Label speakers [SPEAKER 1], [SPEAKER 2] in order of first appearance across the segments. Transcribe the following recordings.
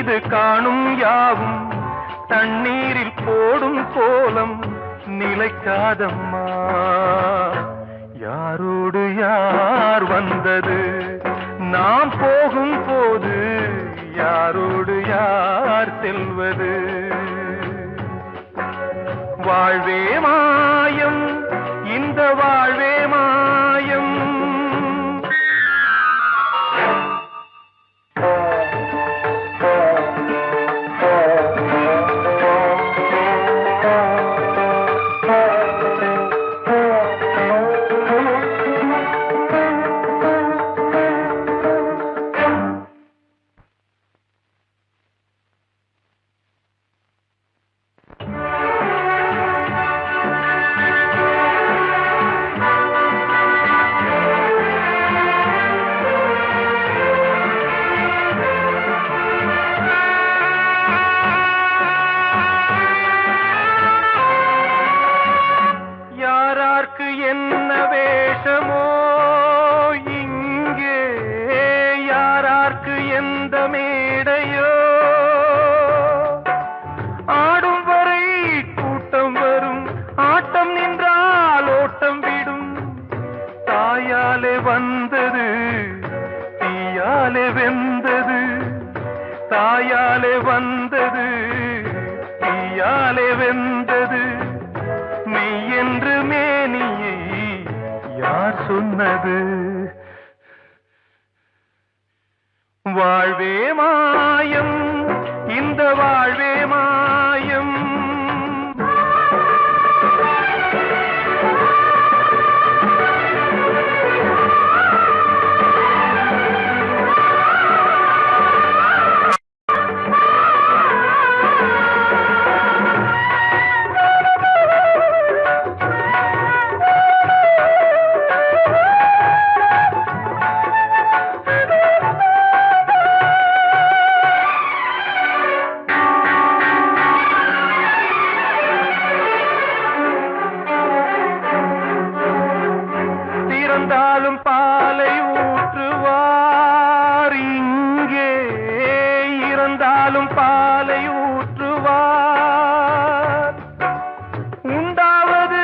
[SPEAKER 1] மீது காணும் யாவும் தண்ணீரில் போடும் கோலம் நிலைக்காதம்மா. யாரோடு யார் வந்தது நாம் போகும் போது, யாரோடு யார் செல்வது? வாழ்வே மாயம், இந்த வாழ்வே மாயம். என்ன வேஷமோ இங்கே, யாரார்க்கு எந்த மேடையோ, ஆடும் வரை கூட்டம் வரும், ஆட்டம் நின்றால் ஓட்டம் விடும். தாயாலே வந்தது தீயாலே வெந்தது, தாயாலே வந்தது தீயாலே வெந்தது. மெய் என்று மேனியை யார் சொன்னது? வாழ்வே மாயம், இந்த வாழ்வே மாயம். இருந்தாலும் பாலை ஊற்றுவார் இங்கே, இருந்தாலும் பாலை ஊற்றுவார். உண்டாவது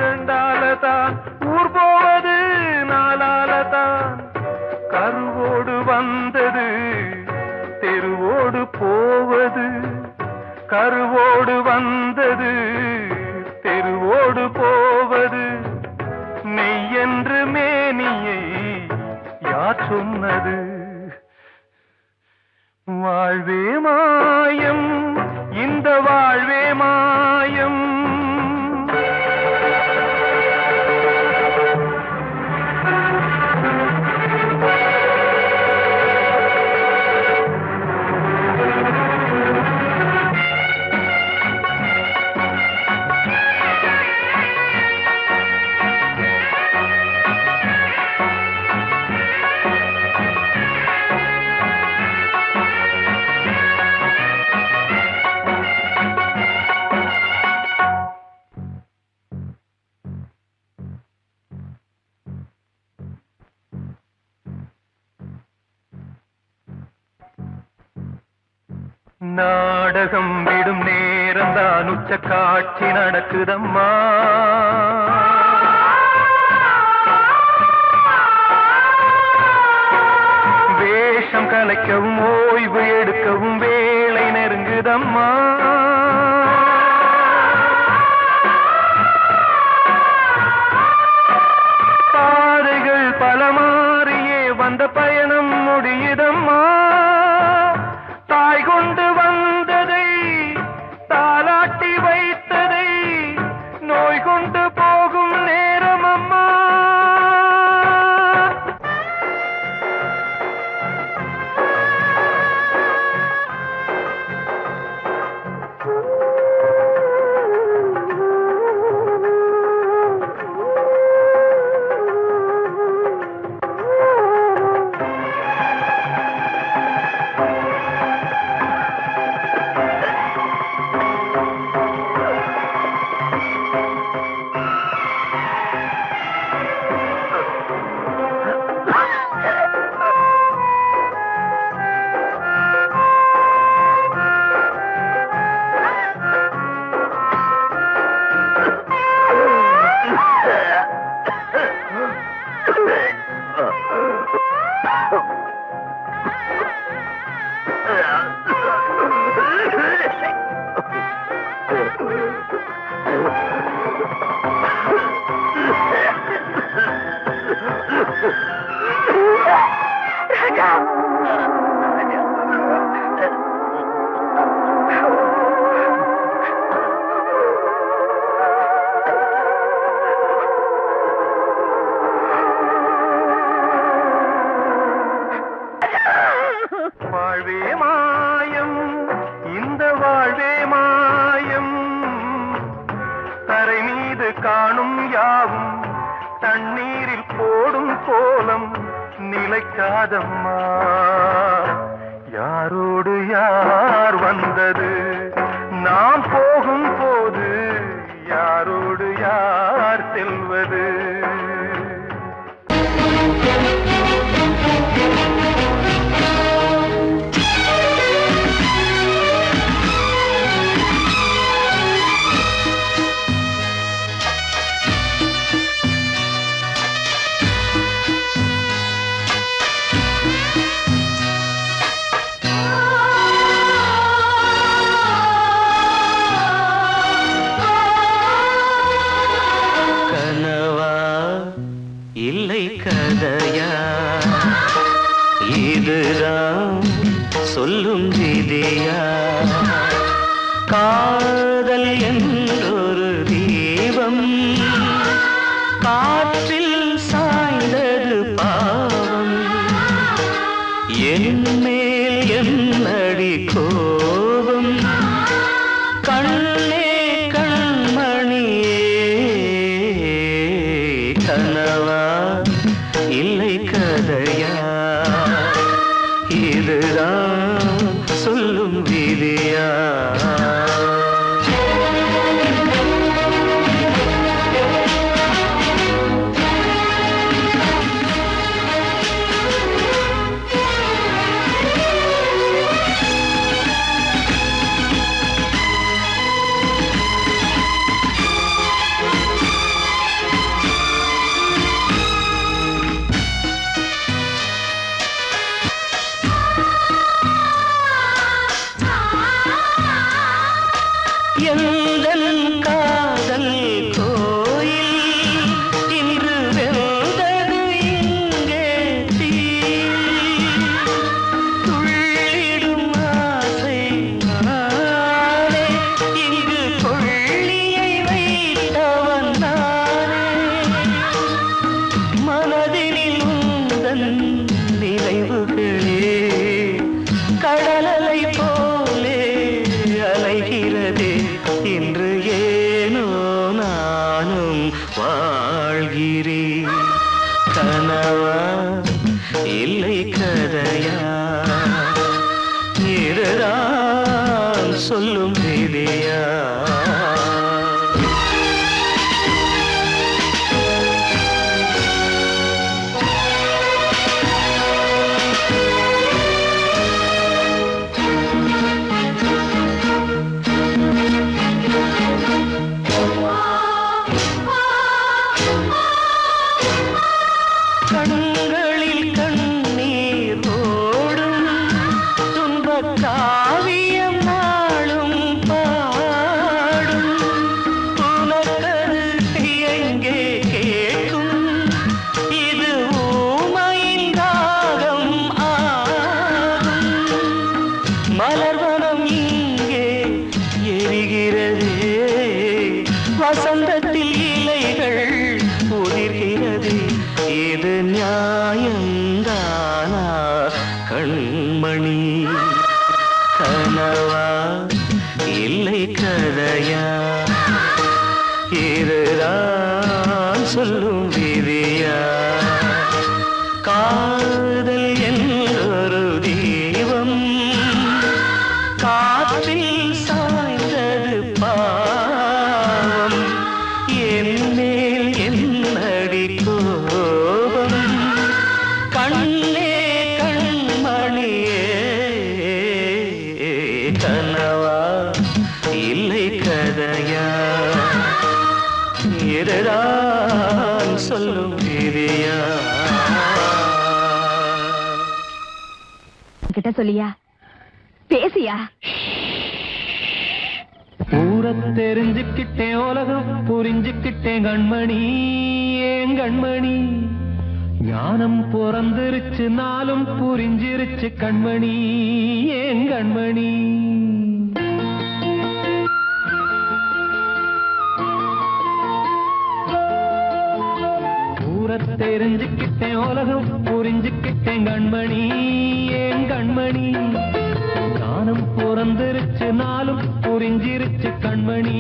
[SPEAKER 1] ரெண்டாலதான், ஊர் போவது நாலாலதான். கருவோடு வந்தது தெருவோடு போவது, கருவோடு வந்தது தெருவோடு போவது. மெய் என்று மேனியை யார் சொன்னது? வாழ்வே மாயம், இந்த வாழ்வே மாயம். நாடகம் விடும் நேரம்தான் உச்ச காட்சி நடக்குதம்மா. வேஷம் கலைக்கவும் ஓய்வு எடுக்கவும் வேளை நெருங்குதம்மா. பாதைகள் பல மாறியே வந்த பயணம் முடியுதம்மா. தாய் கொண்டு வந்ததை தாலாட்டி வைத்ததை நோய் கொண்டு போகும் நேரம் அம்மா. வாழ்வே மாயம், இந்த வாழ்வே மாயம், தரை மீது காணும் யாவும் தண்ணீரில் போடும் கோலம் நிலைக்காதம்மா. யாரோடு யார் வந்தது நாம் போகும் போது, யாரோடு யார் செல்வது?
[SPEAKER 2] இல்லை கதையா, இதுதான் சொல்லும் விதியா? காதல் என்றொரு தீபம் காற்றில் சாய்ந்தது பாவம். என் மேல் என்னடி கோபம்? கண்ணே கண்மணியே, கனவா இல்லை கதையா? இதுதான் சொல்லும் விதியா? எந்தன் காதல் கோயில் இன்று வெந்தது இங்கே தீ. துள்ளிடும் ஆசை நானே, இங்கு கொள்ளியை வைத்தவன் நானே. மனதினில் உந்தன் நினைவுகளே கடலலை போலே அலைகிறதே. இன்று ஏனோ நானும் வாழ்கிறேன். கனவா இல்லை கதையா? இதுதான் சொல்லும் விதியா? கண்களில் கண்ணீர் ஓடும் துன்பக் காவியம் நாளும் பாடும். உனக்கது எங்கே கேட்கும்? இது ஊமையின் ராகம் ஆகும். மலர்வனம் இங்கே எரிகிறதே, வசந்தத்தில் இலைகள் உதிர்கிறது. இது நியாயந்தானா கண்மணி? கனவா இல்லை கதையா? இதுதான் சொல்லும் விதியா? காதல் என்றொரு தீபம் காற்றில் சாய்ந்தது பாவம். என் மேல் என்னடி கோபம்? கண்ணே கண்மணியே, கனவா இல்லை கதையா? இதுதான் சொல்லும் விதியா?
[SPEAKER 3] கிட்ட சொல்லியா? பேசியா?
[SPEAKER 2] ஊரை தெரிஞ்சுக்கிட்டேன், உலகம் புரிஞ்சுக்கிட்டேன் கண்மணி, ஏன் கண்மணி. ஞானம் பிறந்திருச்சு, நாளும் புரிஞ்சிருச்சு கண்மணி, ஏன் கண்மணி. ஊரை தெரிஞ்சுக்கிட்டேன், உலகம் புரிஞ்சுக்கிட்டேன் கண்மணி, ஏன் கண்மணி. ஞானம் பிறந்திருச்சு, நாளும் புரிஞ்சிருச்சு கண்மணி,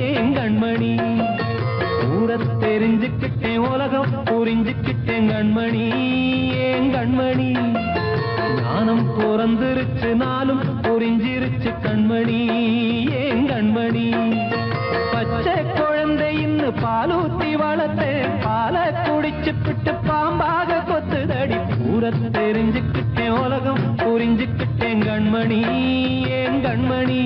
[SPEAKER 2] ஏன் கண்மணி. ஊரை தெரிஞ்சுக்கிட்டேன், உலகம் புரிஞ்சுக்கிட்டேன் கண்மணி, ஏன் கண்மணி. ஞானம் பிறந்திருச்சு, நாளும் புரிஞ்சிருச்சு கண்மணி, ஏன் கண்மணி. பச்சை குழந்தை இன்னும் பாலூத்தி வளர்த்தேன், பாலை குடிச்சுப்பிட்டு பாம்பாக கொத்துதடி. ஊரை தெரிஞ்சுக்கிட்டேன், உலகம் புரிஞ்சுக்கிட்டேன் கண்மணி, ஏன் கண்மணி.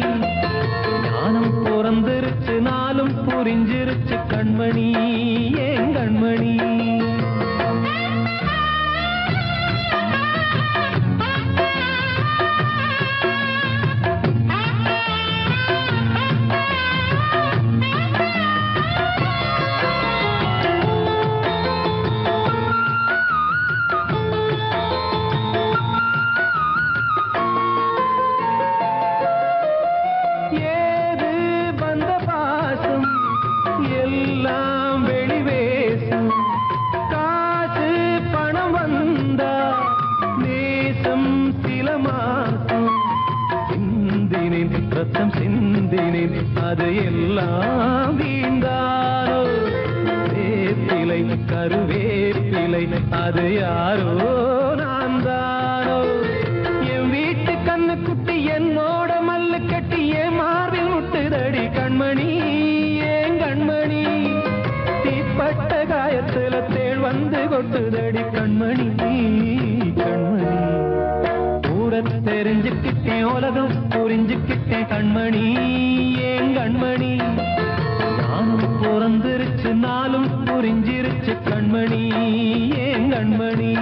[SPEAKER 2] ஞானம் பிறந்திருச்சு, நாளும் புரிஞ்சிருச்சு கண்மணி, ஏன் கண்மணி. ரத்தம் சிந்தினேன், அது எல்லாம் வீந்தாரோ. வேப்பிலை கருவேப்பிலை, அது யாரோ நான் தானோ. என் வீட்டு கண்ணு குட்டி என்னோட மல்லு கட்டி என் மார்பில் முட்டுதடி கண்மணி, ஏன் கண்மணி. தீப்பட்ட காயத்துல தேள் வந்து கொட்டுதடி கண்மணி, கண்மணி. ஊரை தெரிஞ்சுக்கிட்டேன், உலகம் புரிஞ்சுக்கிட்டேன் கண்மணி, ஏன் கண்மணி. நானும் பிறந்திருச்சு, நாளும் புரிஞ்சிருச்சு கண்மணி, ஏன் கண்மணி.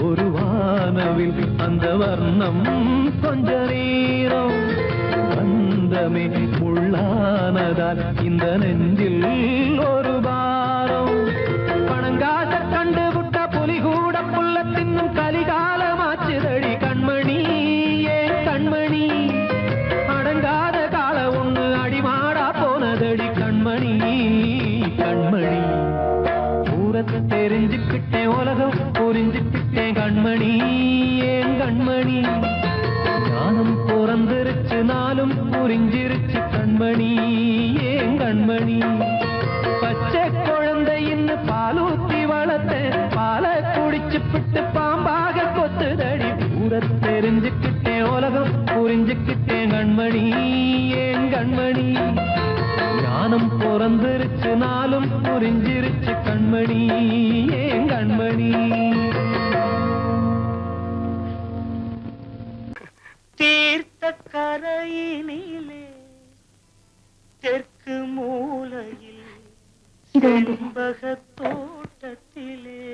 [SPEAKER 2] ஒரு வானவில் அந்த வர்ணம் கொஞ்ச நேரம் வந்தமே உள்ளானதால் இந்த நெஞ்சில் ஒரு பாரம். பணங்காச கண்டு விட்ட புலி கூட புல்ல தின்னும் கலிகாலமாச்சுதடி கண்மணி, ஏன் கண்மணி. அடங்காத கால ஒண்ணு அடிமாடா போனதடி கண்மணி, கண்மணி. ஊரத்தை தெரிஞ்சுக்கிட்டேன், உலகம் புரிஞ்சுக்கிட்டேன் கண்மணி, ஏன் கண்மணி. ஞானம் பிறந்திருச்சு, நாளும் புரிஞ்சிருச்சு கண்மணி, ஏன் கண்மணி. பச்சை குழந்தை இன்னும் பாலூத்தி வளர்த்தேன், பாலை குடிச்சுப்பிட்டு பாம்பாக கொத்துதடி. ஊரத்தை தெரிஞ்சுக்கிட்டேன், உலகம் புரிஞ்சுக்கிட்டேன் கண்மணி, ஏன் கண்மணி. ஞானம் பிறந்திருச்சு, நாளும் புரிஞ்சிருச்சு கண்மணி, ஏன் கண்மணி.
[SPEAKER 4] தீர்த்த கரையினிலே தெற்கு மூலையில் செண்பக தோட்டத்திலே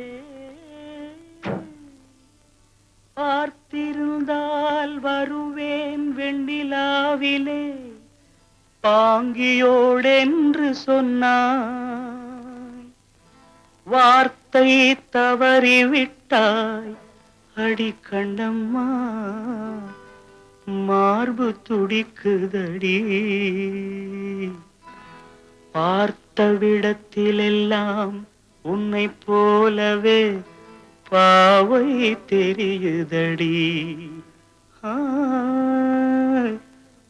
[SPEAKER 4] பார்த்திருந்தால் வருவேன் வெண்ணிலாவிலே பாங்கியோடென்று சொன்னாய். வார்த்தை தவறிவிட்டாய் அடி கண்ணம்மா, மார்பு துடிக்குதடி. பார்த்த விடத்திலெல்லாம் உன்னை போலவே பாவை தெரியுதடி.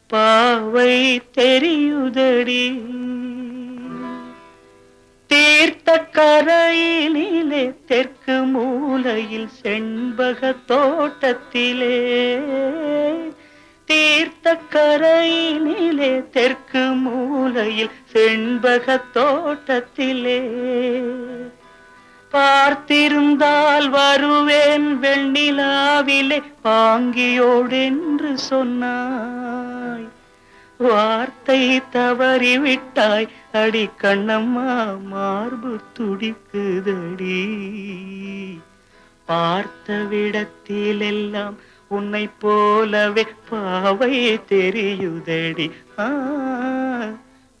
[SPEAKER 4] பாவை தெரியுதடி. தீர்த்த கரையினிலே தெற்கு மூலையில் செண்பக தோட்டத்திலே, தீர்த்த கரையினிலே தெற்கு மூலையில் செண்பக தோட்டத்திலே, பார்த்திருந்தால் வருவேன் வெண்ணிலாவிலே பாங்கியோடென்று சொன்னாய். வார்த்தை தவறிவிட்டாய் அடி கண்ணம்மா, மார்பு துடிக்குதடி. பார்த்த விடத்திலெல்லாம் உன்னை போலவே பாவை தெரியுதடி.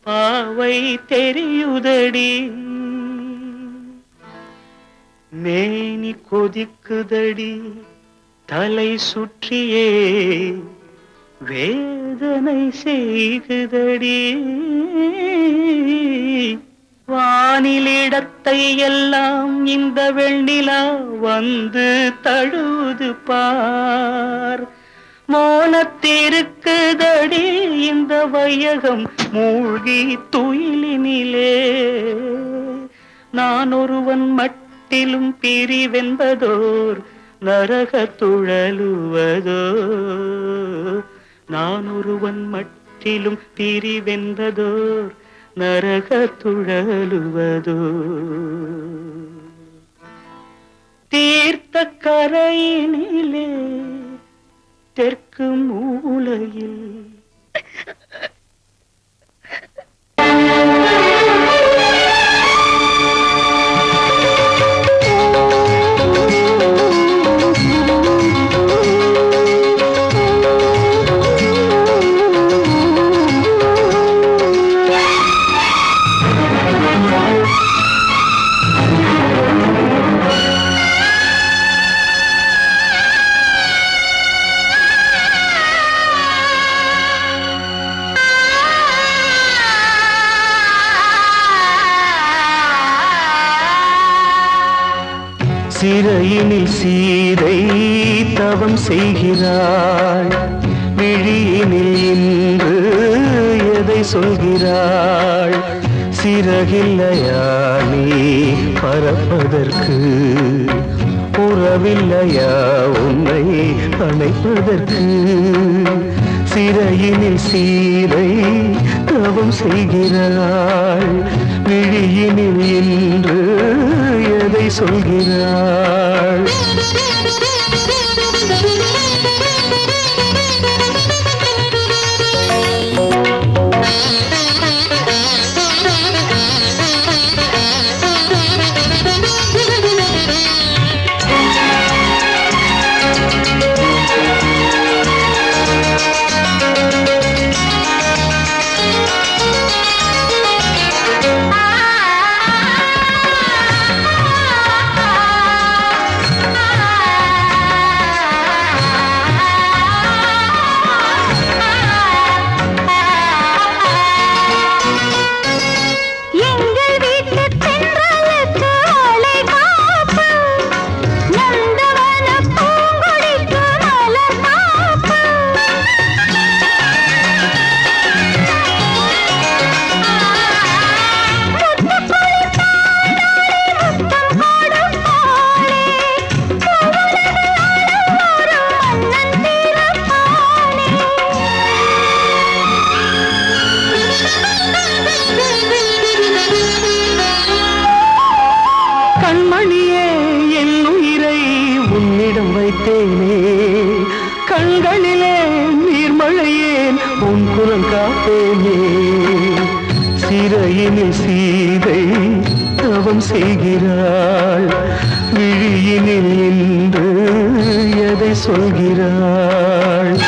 [SPEAKER 4] பாவை தெரியுதடி. மேனி கொதிக்குதடி, தலை சுற்றியே வேதனை செய்குதடி. வானிலிடத்தை எல்லாம் இந்த வெண்ணிலா வந்து தழுது பார். மோனத்திருக்குதடி இந்த வையகம் மூழ்கி துயிலினிலே. நான் ஒருவன் மட்டிலும் பிரிவென்பதோர் நரக துழலுவதோ. நான் ஒருவன் மட்டிலும் பிரிவென்பதோர் நரக துழலுவதோ. தீர்த்த கரையினிலே தெற்கு மூலையில் சிறையினில் சீதை தவம் செய்கிறாள். விழியினில் இன்று எதை சொல்கிறாள்? சிறகில்லையா நீ பறப்பதற்கு? உறவில்லையா உன்னை அணைப்பதற்கு? சிறையினில் சீதை தவம் செய்கிறாள். விழியினில் இன்று எதை சொல்கிறாள்? கண்மணியே என் உயிரை உன்னிடம் வைத்தேனே. கண்களிலே நீர்மழையேன் உன் குரல் காப்பேனே. சிறையினில் சீதை தவம் செய்கிறாள். விழியினில் இன்று எதை சொல்கிறாள்?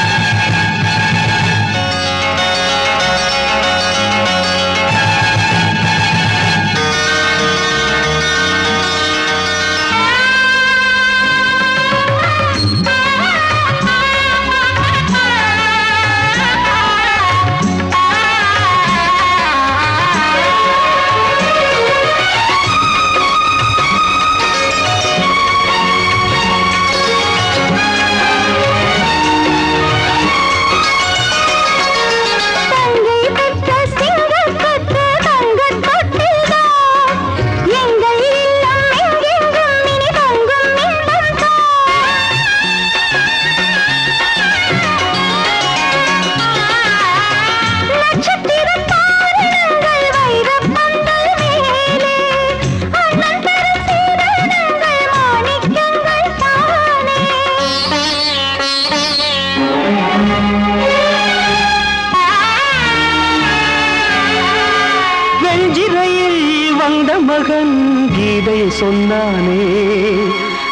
[SPEAKER 4] இதை சொன்னானே,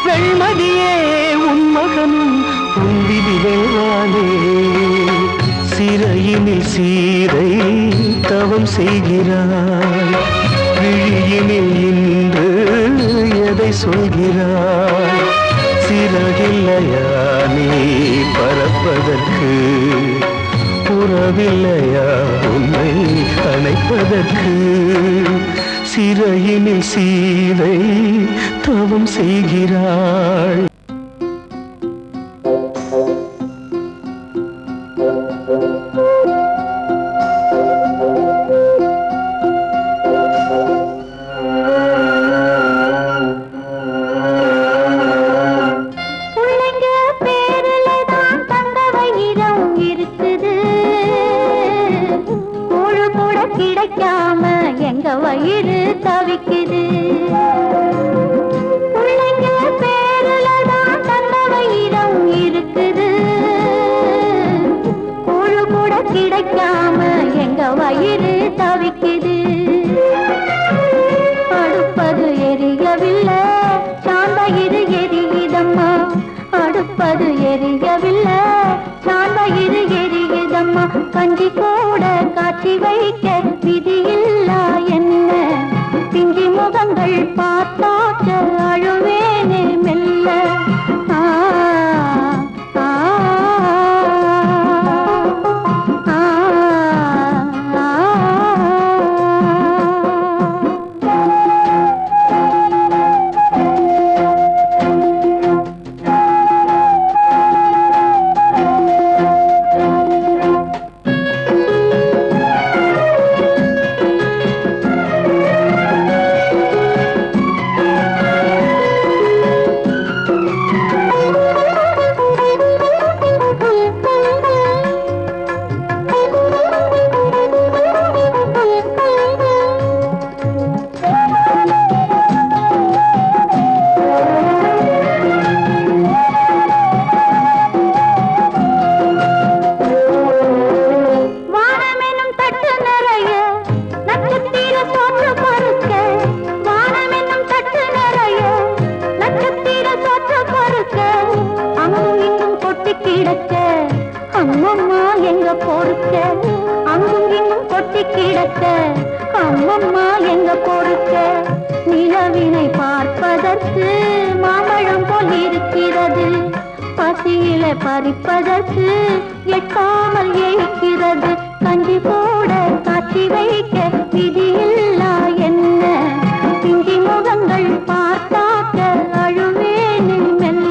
[SPEAKER 4] வெண்மதியே உன் மகனும் உன் விதி வெல்வானே. சிறையினில் சீதை தவம் செய்கிறாய், விழியினில் இன்று எதை சொல்கிறாய்? சிறகில்லையா நீ பறப்பதற்கு, உறவில்லையா உன்னை அணைப்பதற்கு? சிறையினில் சீதை தவம் செய்கிறாள்.
[SPEAKER 3] கிடைக்காம எங்க வயிறு தவிக்குது. பிள்ளைங்க பேருல தான் தந்த வயிறம் இருக்குது. கூழு கூட கிடைக்காம எங்க வயிறு தவிக்குது. அடுப்பது எரியவில்லை, சாந்தயிறு எரியுதம்மா. அடுப்பது எரியவில்லை, சாந்தயிறு எரியுதம்மா. கஞ்சி கூட காட்சி வைக்க விதியில்லா என்ன? பிஞ்சி முகங்கள் பார்த்தாக்க அழுவேனே மெல்ல. ஆ ஆ ஆ அம்மம்மா எங்க பொறுக்க, அங்கும் இங்கும் கொட்டி கிடக்க. அம்மம்மா எங்க பொறுக்க, நிலவினை பார்ப்பதற்கு மாம்பழம் போல் இருக்கிறது. பசியில பறிப்பதற்கு எட்டாமல் ஏய்க்கிறது. கஞ்சி போட காட்சி வைக்க விதியில்லா என்ன? பிஞ்சி முகங்கள் பார்த்தாக்க அழுவேனே மெல்ல.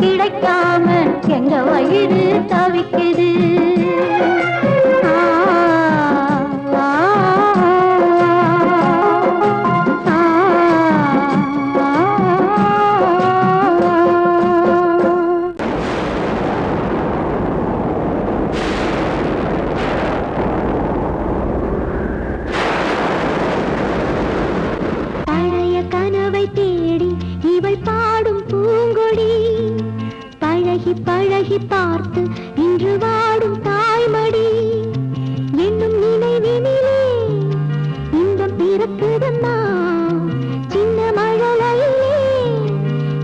[SPEAKER 3] கிடைக்காம எங்க வயிறு தவிக்குது. பழைய கனவை தேடி இவள் பாடும் பூங்கொடி பழகி பழகி பார்த்து இன்று வாடும் தாய்மடி என்னும் நினைவினிலே இன்பம் பிறக்குதம்மா சின்ன மழலையிலே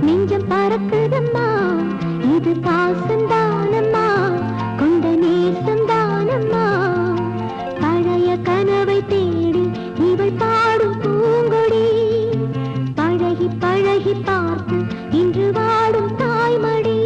[SPEAKER 3] நெஞ்சம் பறக்குதம்மா இது பாசந்தானம்மா கொண்ட நேசந்தானம்மா பழைய கனவை தேடி இவள் பாடும் பூங்கொடி பழகி பழகி பார்த்து இன்று வாடும் தாய்மடி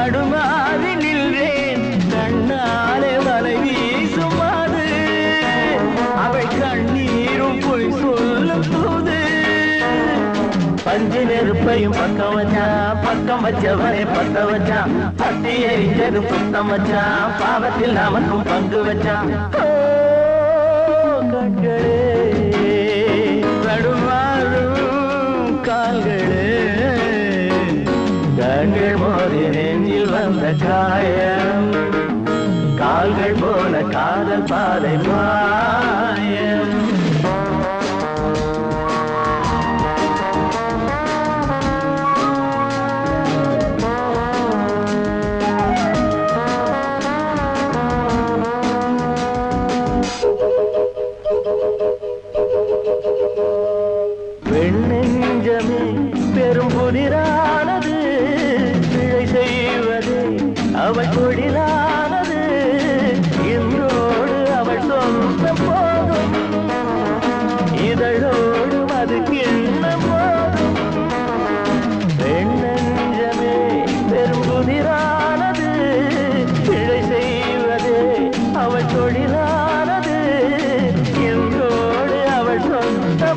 [SPEAKER 2] தடுமாறி நின்றேன் கண்ணாலே வலை வீசும் அது அவள் கண்ணீரும் பொய் சொல்லும் போது பஞ்சு நெருப்பையும் பக்கம் வச்சான் பக்கம் வச்சவரை பத்த வச்சான் பட்டி எரிஞ்சதும் புத்தம் வச்சான் பாவத்தில் நமக்கும் பங்கு வச்சான் கண்களே தடுமாறும் கால்களே கண்கள் மோதி நெஞ்சில் வந்த காயம் கால்கள் போல காதல் பாதை மாயம் வெண்ணெஞ்சமே பெரும் புதிரானது பிழை செய்வதே அவள் தொழிலானது இன்றோடு அவள் சொந்த போதும் இதழோடு அது கிண்ண போதும் வெண்ணெஞ்சமே பெரும் புதிரானது பிழை செய்வதே அவள் தொழிலானது இன்றோடு அவள் சொந்த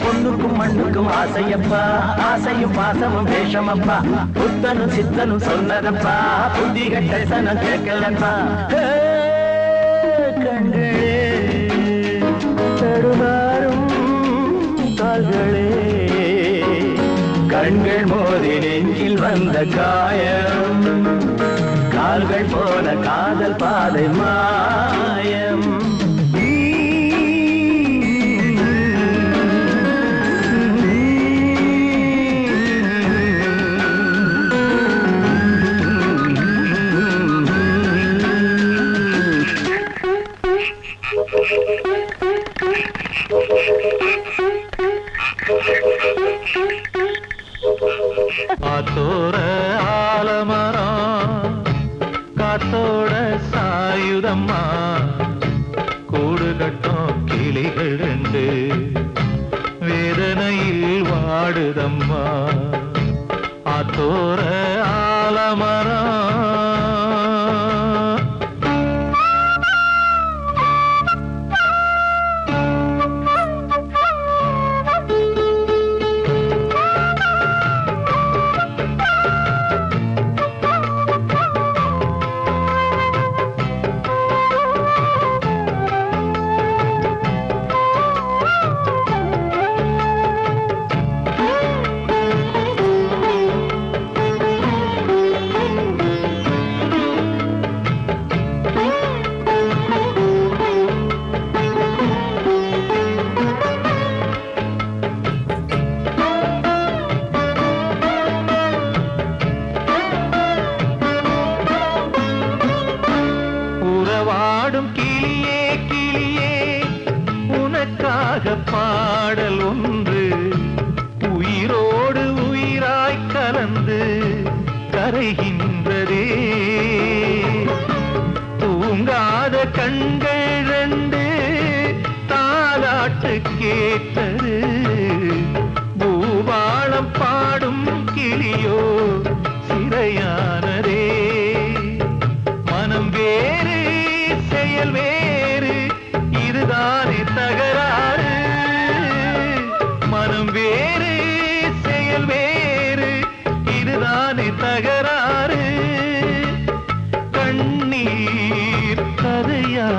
[SPEAKER 2] பொண்ணுக்கும் மண்ணுக்கும் ஆசையப்பா ஆசையும் பாசமும் வேஷமப்பா புத்தனும் சித்தனும் சொன்னதப்பா புத்தி கட்ட சனம் கேட்கலப்பா கண்களே தடுமாறும் கால்களே கண்கள் மோதி நெஞ்சில் வந்த காயம் கால்கள் போல காதல் பாதை மாயம் காத்தோர ஆலமரம் காத்தோட சாயுதம்மா கூடு கட்டும் கிளிகள் ரெண்டு வேதனையில் வாடுதம்மா ஆத்தோர ஆலமரம் பாடல் ஒன்று உயிரோடு உயிராய் கலந்து கரைகின்றதே தூங்காத கண்கள் ரெண்டு தாலாட்டு கேட்டது பூபாளம் பாடும் கிளியோ சிறையானதே மனம் வேறு செயல் வேறு இதுதானே தகராறு மனம் வேறு செயல் வேறு இதுதானே தகராறு கண்ணீர் கதையா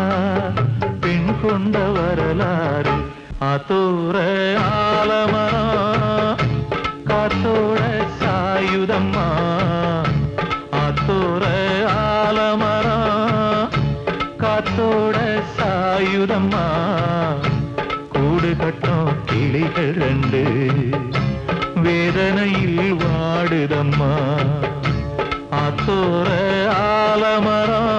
[SPEAKER 2] பெண் கொண்ட வரலாறு ஆத்தோர ஆலமரம் காத்தோட சாயுதம்மா ஆத்தோர ஆலமரம் காத்தோட சாயுதம்மா கூடு கட்டும் கிளிகள் ரெண்டு வேதனையில் வாடுதம்மா ஆத்தோர ஆலமரம்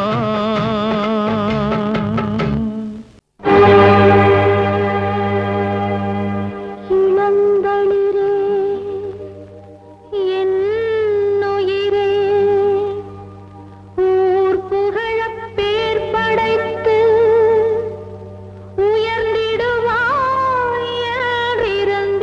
[SPEAKER 3] உயர்ந்திடுவாய் என்றிருந்த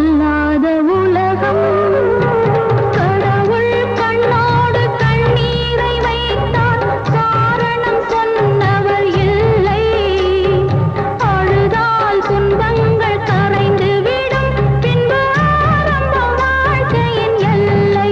[SPEAKER 3] சொல்லாத உலகம் கடவுள் கண்ணோடு கண்ணீரை வைத்தார் காரணம் சொன்னவர் இல்லை அழுதால் துன்பங்கள் கரைந்து விடும் பின்பு ஆரம்ப வாழ்க்கையின் எல்லை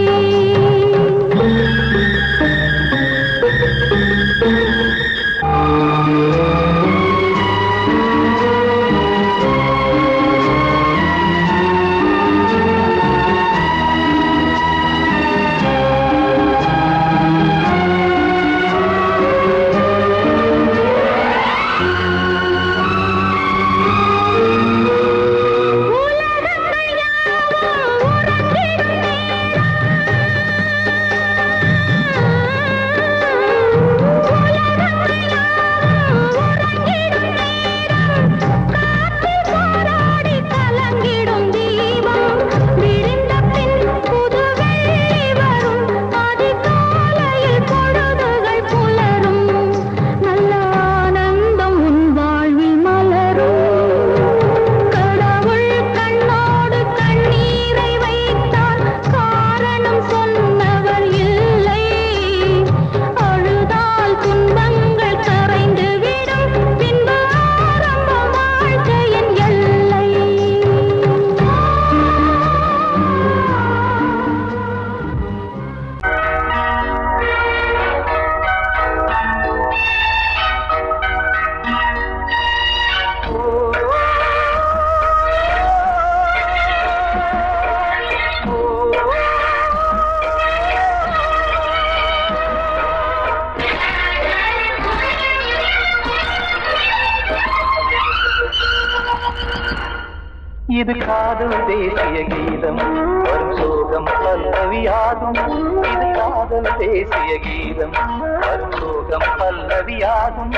[SPEAKER 2] இது காதல் தேசிய கீதம் வரும் சோகம் பல்லவியாகும் இது காதல் தேசிய கீதம் வரும் சோகம் பல்லவியாகும்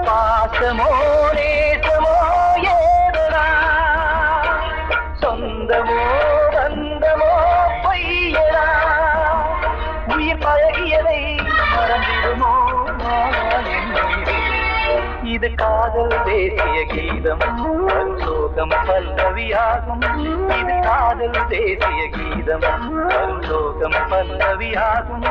[SPEAKER 2] பாசமோ நேசமோ ஏதடா சொந்தமோ பந்தமோ பொய்யடா உயிர் பழகியதை மறந்திடுமோ இது காதல் தேசிய கீதம் வரும் சோகம் பல்லவியாகும் இது காதல் தேசிய கீதம் வரும் சோகம் பல்லவியாகும்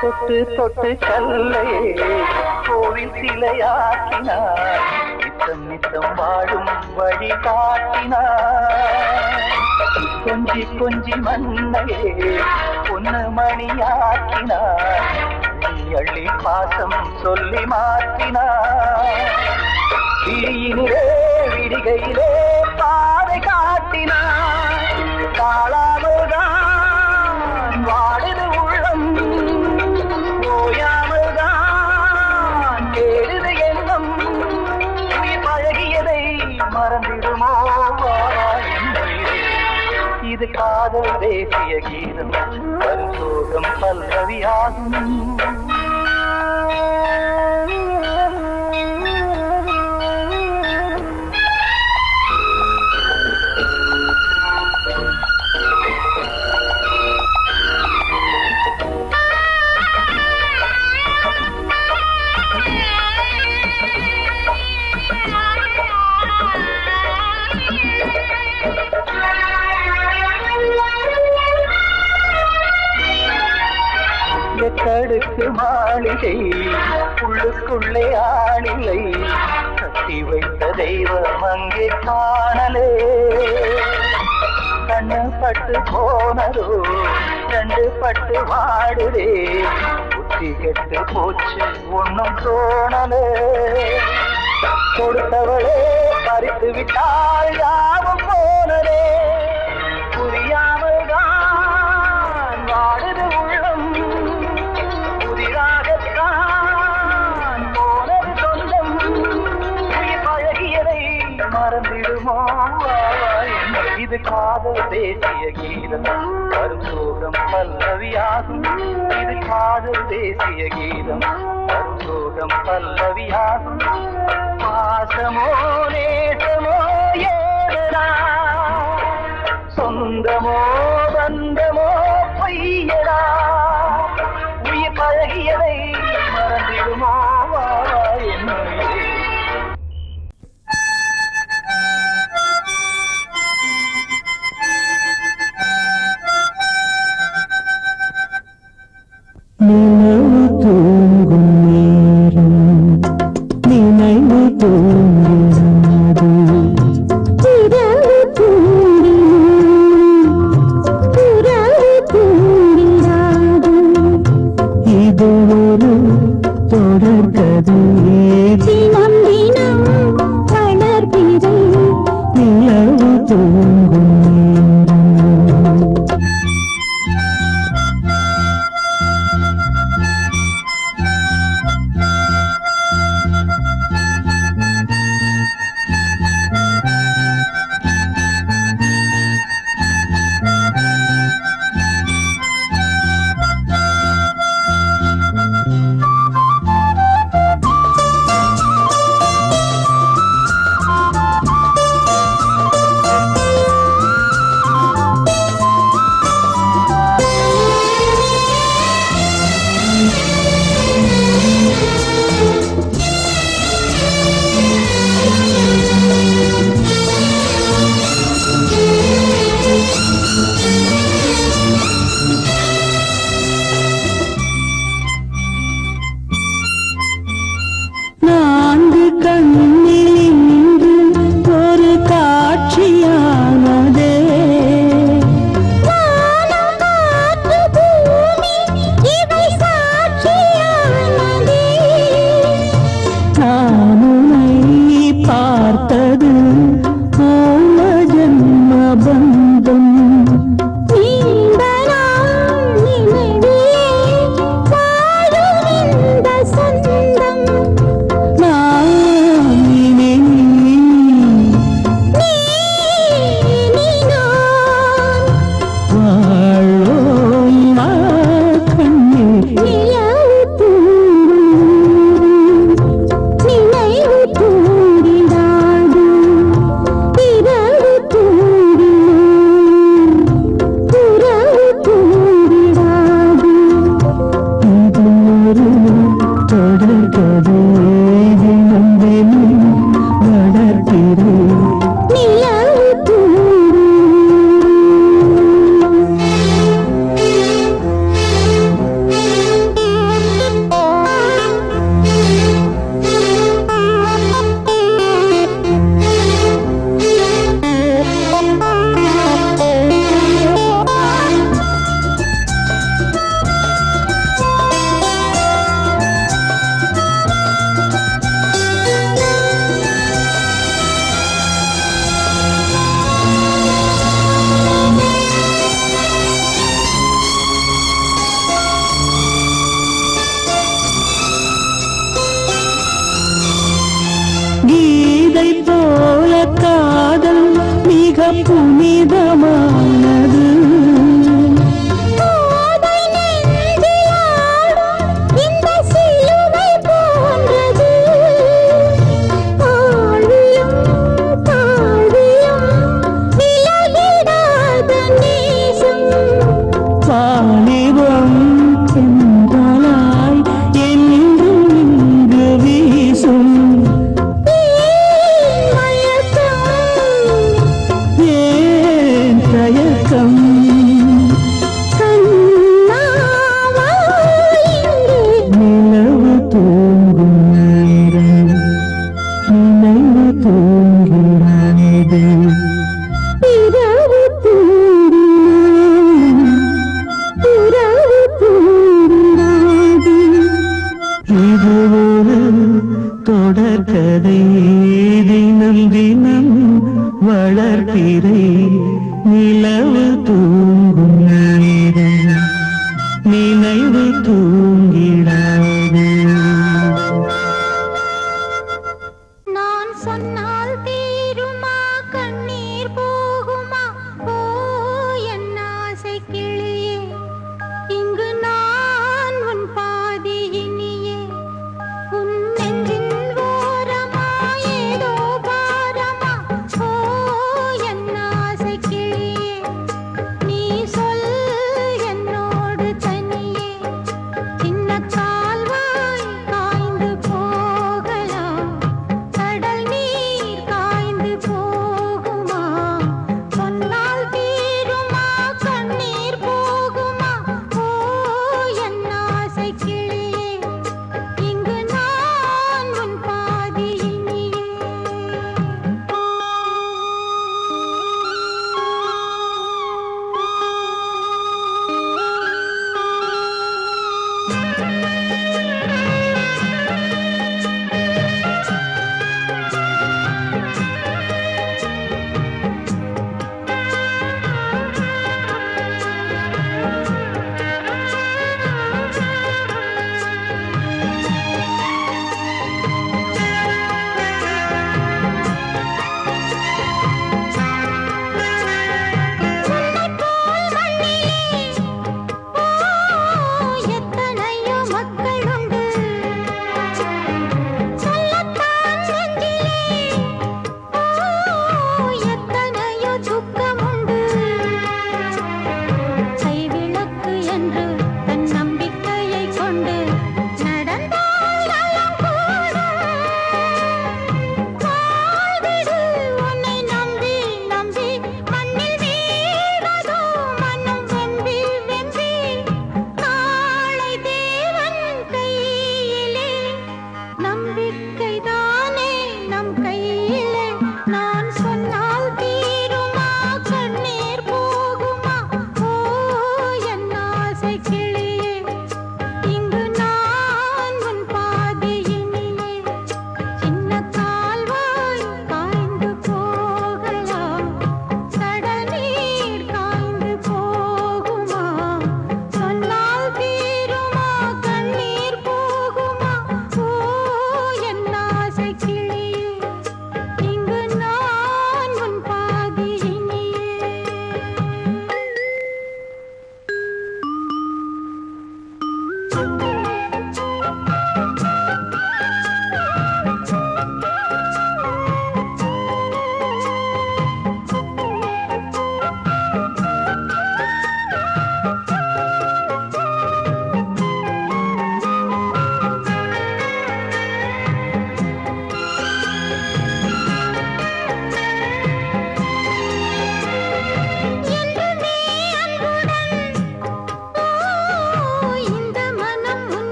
[SPEAKER 2] தொட்டு தொட்டு கல்லை கோவில் சிலையாக்கினார் நித்தம் நித்தம் வாழும் வழி காட்டினார் கொஞ்சி கொஞ்சி மண்ணையே பொன்னு மணியாக்கினார் அள்ளி பாசம் சொல்லி மாற்றினார் விழியினிலே விடிகையிலே பாதை காட்டினார் காளாமல்தான் வாடுது உள்ளம் ஓயாமல்தான் கேடுது எண்ணம் உயிர் பழகியதை மறந்திடுமோ இது காதல் தேசிய கீதம் வரும் சோகம் பல்லவியாகும் தடுக்கு மாளிகை உள்ளுக்குள்ளே ஆளில்லை கட்டி வைத்த தெய்வம் அங்கே காணலே கண்ணு பட்டு போனதோ ரெண்டு பட்டு வாடுதே புத்தி கெட்டு போச்சு ஒன்னும் தோணலே கொடுத்தவளே பறித்து விட்டால் யாவும் போனதே புரியாமல் தான் வாடுது உள்ளம் புதிராகத்தான் போனது சொந்தம் பழகியதை மறந்திடுமோ இது காதல் தேசிய கீதம் வரும் சோகம் பல்லவியாகும் இது காதல் தேசிய கீதம் வரும் சோகம் பல்லவியாகும் பாசமோ நேசமோ ஏதனா சொந்தமோ பந்தமோ பொய்யடா உயிர் பழகியதை மறந்திடுமோ என்னுடைய
[SPEAKER 4] நினைவு தூங்கும் நேரம் நினைவு தூங்கிறது
[SPEAKER 3] இரவு தூங்கிடாது
[SPEAKER 4] இது ஒரு தொடர்கதை
[SPEAKER 3] தினம் தினம் வளர்பிறை
[SPEAKER 4] நிலவு தூங்கும் நேரம் நான்கு கண்ணில் இன்று ஒரு காட்சியானதே
[SPEAKER 3] வானம் காற்று பூமி இவை சாட்சியானதே
[SPEAKER 4] நான் உன்னை பார்த்தது போல ஜன்ம பந்தம்
[SPEAKER 3] நீண்ட நாள் நினைவிலே வாழும் இந்த சொந்தம்
[SPEAKER 4] நான் இனி
[SPEAKER 3] நீ நான்
[SPEAKER 4] வாழோம் கண்ணீர்
[SPEAKER 3] நிலவு தூங்கும் நினைவு தூங்கிடாது இரவு தூங்கிடும் உறவு தூங்கிடாது
[SPEAKER 4] இது ஒரு தொடர்கதை தினம் தினம் வளர்க்கிறேன்
[SPEAKER 3] நிலவு
[SPEAKER 4] கீதை போல காதல் மிக புனிதமானது
[SPEAKER 3] போதை நெஞ்சில் ஆடும் இந்த சிலுவை போன்றது ஆழியும் தாழியும் விலகிடாத நேசம்
[SPEAKER 4] வாலிபம் சென்றலாய் என்றும் இங்கு வீசும் ஏன் தயக்கம் நிலவு தூங்கும் நேரம் நினைவு தூங்கிறது இது ஒரு தொடர்கதை தினம் தினம் வளர்ப்பிறை நிலவு தூங்கும் நேரம் நினைவு தூங்கிடாது
[SPEAKER 3] நான் சொன்னால் தீருமா கண்ணீர் போகுமா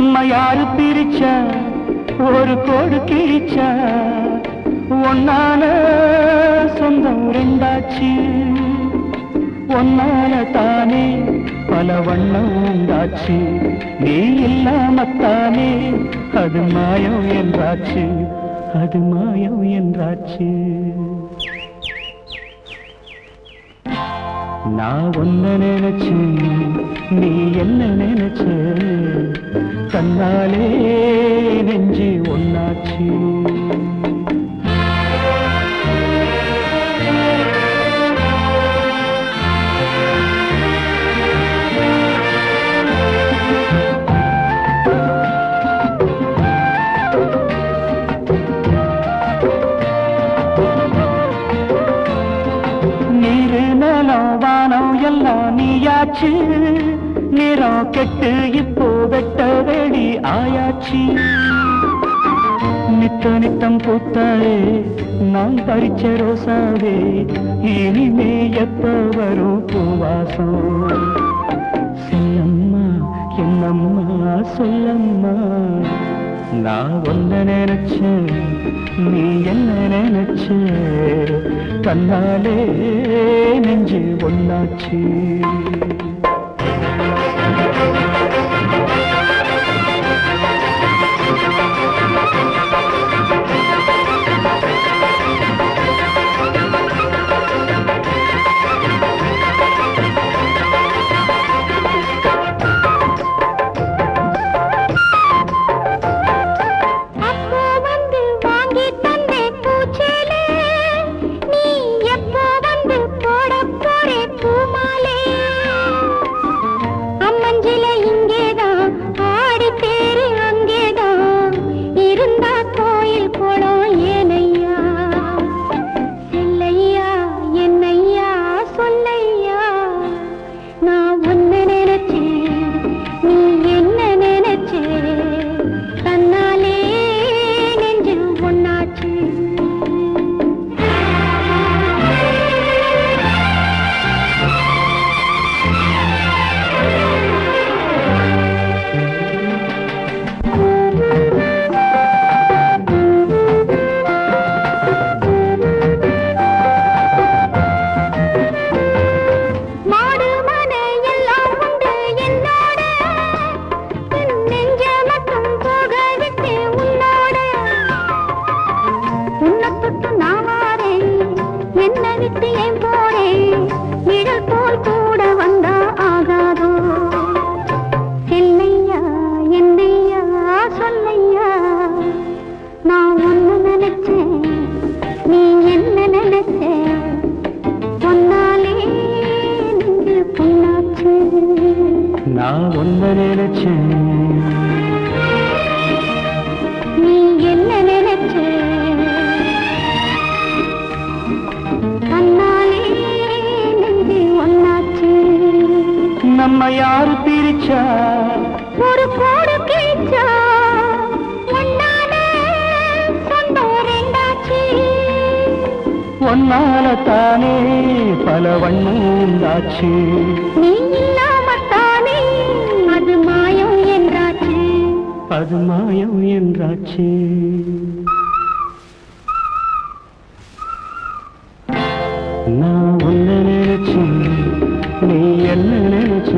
[SPEAKER 4] நம்ம யாரு பிரிச்சா ஒரு கோடு கிழிச்சா ஒன்னான சொந்தம் ரெண்டாச்சு ஒன்னால தானே பல வண்ணம் உண்டாச்சு நீ இல்லாமத்தானே அது மாயம் என்றாச்சு அது மாயம் என்றாச்சு நான் ஒன்ன நினைச்சு நீ என்ன நினைச்ச தன்னாலே நெஞ்சு ஒன்னாச்சு எல்லாம் நீயாச்சு நிறம் கெட்டு இப்போ வெட்ட வேடி ஆயாச்சு நித்த நித்தம் பூத்தாயே நான் பறிச்ச ரோசாவே இனிமே எப்ப வரும் பூவாசம் சொல்லம்மா என்னம்மா சொல்லம்மா நான் ஒன்ன நினைச்சேன் நீ என்ன நினைச்ச கண்ணாலே நெஞ்சு ஒன்னாச்சு நான் ஒன்ன நினைச்சேன்
[SPEAKER 3] நீ என்ன நினைச்ச கண்ணாலே நெஞ்சு ஒன்னாச்சு
[SPEAKER 4] நம்ம யாரு பிரிச்சா
[SPEAKER 3] ஒரு கோடு கிழிச்சா ஒன்னால சொந்தம் ரெண்டாச்சு
[SPEAKER 4] ஒன்னால தானே பல வண்ணம் உண்டாச்சு
[SPEAKER 3] நீ இல்லாமத்தானே அது மாயம் என்றாச்சு
[SPEAKER 4] அது மாயம் என்றாச்சு நான் ஒன்ன நினைச்சேன் நீ என்ன நினைச்ச